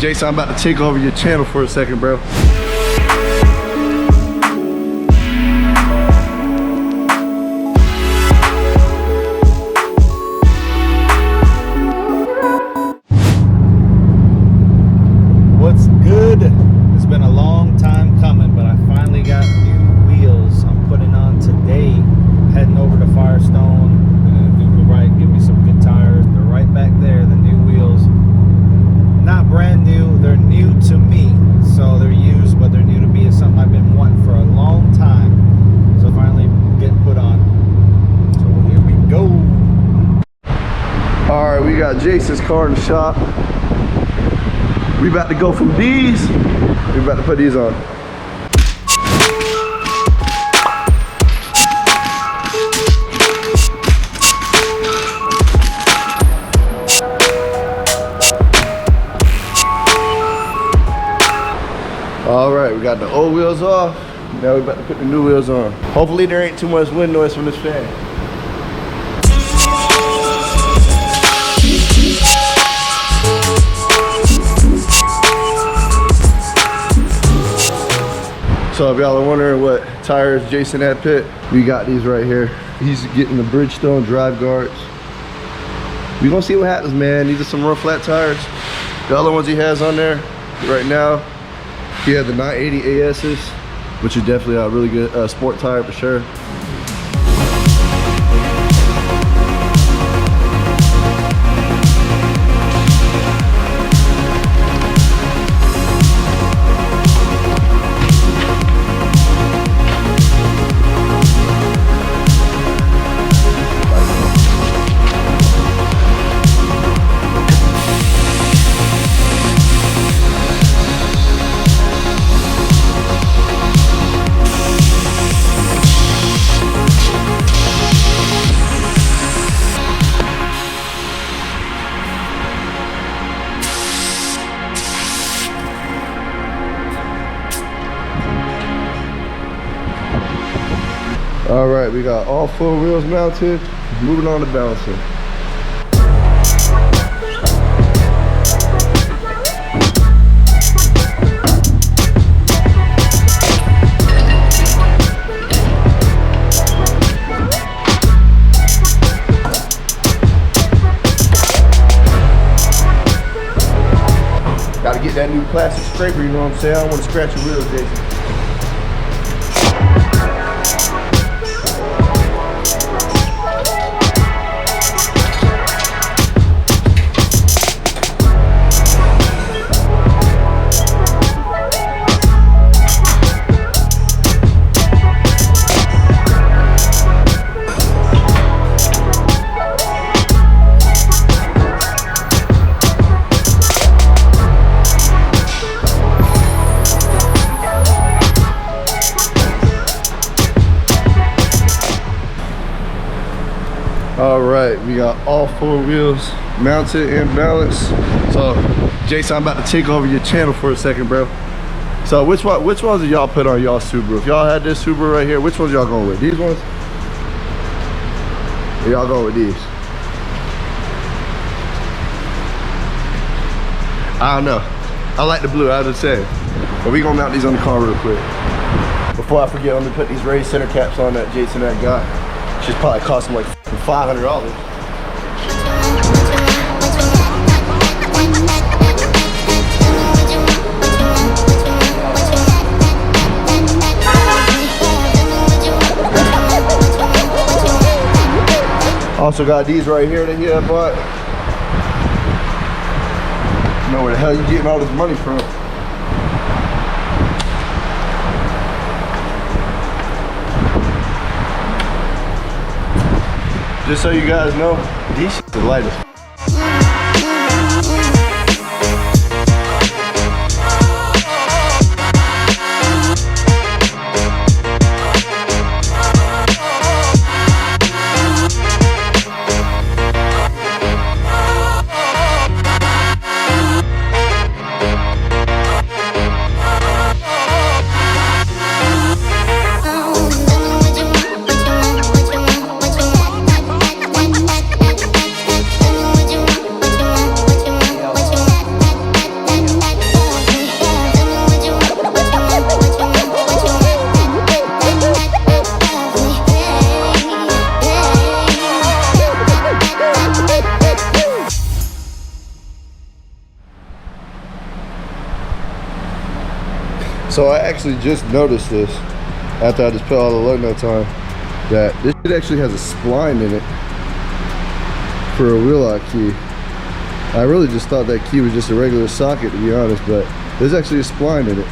Jason, I'm about to take over your channel for a second, bro. What's good? It's been a long time coming, but I finally got new wheels I'm putting on today. Heading over to Firestone. Give me some good tires. They're right back there, the new wheels. Not brand new, they're new to me. So they're used, but they're new to me. It's something I've been wanting for a long time. So finally getting put on. So here we go. Alright, we got Jason's car in the shop. We about to go from these. We about to put these on. Alright, we got the old wheels off. Now we're about to put the new wheels on. Hopefully there ain't too much wind noise from this fan. So if y'all are wondering what tires Jason had pit, we got these right here. He's getting the Bridgestone Driveguards. We gonna see what happens, man. These are some real flat tires. The other ones he has on there right now, he had the 980 ASs, which is definitely a really good sport tire for sure. All right, we got all 4 wheels mounted. Moving on to balancing. Gotta get that new plastic scraper, you know what I'm saying? I don't want to scratch your wheels, Jason. All right, we got all 4 wheels mounted and balanced. So, Jason, I'm about to take over your channel for a second, bro. So, which ones did y'all put on y'all Subaru? If y'all had this Subaru right here, which ones y'all going with? These ones? Or y'all going with these? I don't know. I like the blue, I was just saying. But we gonna mount these on the car real quick. Before I forget, I'm gonna put these raised center caps on that Jason had got. Should probably cost him like $500. Also got these right here that he had bought. I don't know where the hell you getting all this money from. Just so you guys know, these shit's the lightest. So I actually just noticed this after I just put all the lug nuts on, that this shit actually has a spline in it for a wheel lock key. I really just thought that key was just a regular socket, to be honest, but there's actually a spline in it.